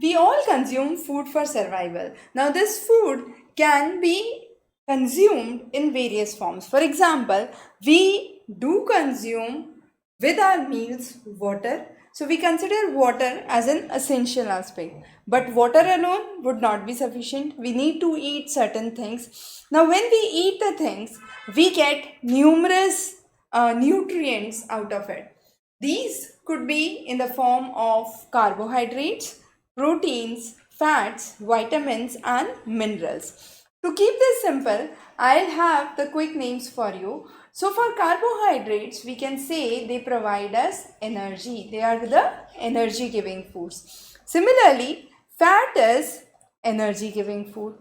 We all consume food for survival. Now this food can be consumed in various forms. For example, we do consume with our meals water. So we consider water as an essential aspect. But water alone would not be sufficient. We need to eat certain things. Now when we eat the things, we get numerous nutrients out of it. These could be in the form of carbohydrates, proteins, fats, vitamins and minerals. To keep this simple, I'll have the quick names for you. So for carbohydrates, we can say they provide us energy. They are the energy giving foods. Similarly, fat is energy giving food.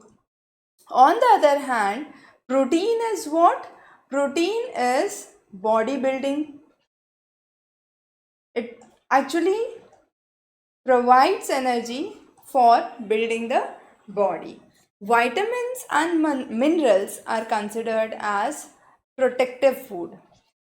On the other hand, protein is what? Protein is bodybuilding. It actually provides energy for building the body. Vitamins and minerals are considered as protective food.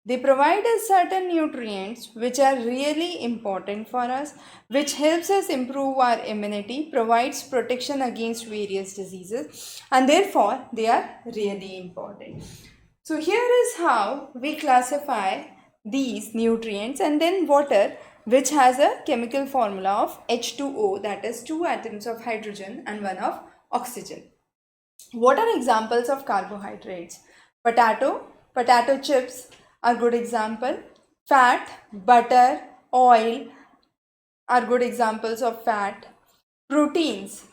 They provide us certain nutrients which are really important for us, which helps us improve our immunity, provides protection against various diseases, and therefore they are really important. So here is how we classify these nutrients, and then water, which has a chemical formula of H2O, that is 2 atoms of hydrogen and 1 of oxygen. What are examples of carbohydrates? Potato chips are good example. Fat, butter, oil are good examples of fat. Proteins.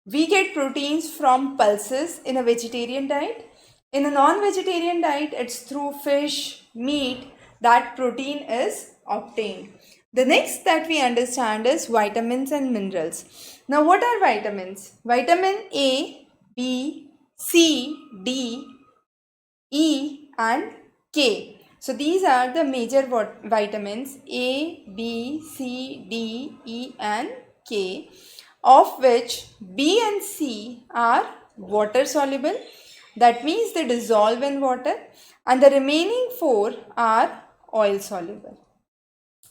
We get proteins from pulses in a vegetarian diet. In a non-vegetarian diet, it's through fish, meat that protein is obtained. The next that we understand is vitamins and minerals. Now what are vitamins? Vitamin A, B, C, D, E and K. So these are the major vitamins A, B, C, D, E and K, of which B and C are water soluble. That means they dissolve in water, and the remaining 4 are oil soluble.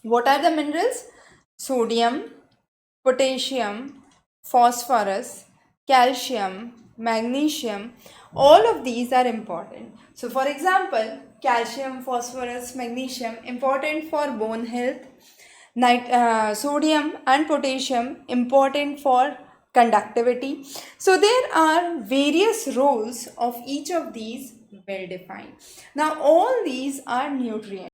What are the minerals? Sodium, potassium, phosphorus, calcium, magnesium. All of these are important. So for example, calcium, phosphorus, magnesium important for bone health. Sodium and potassium important for conductivity. So there are various roles of each of these well defined. Now all these are nutrients.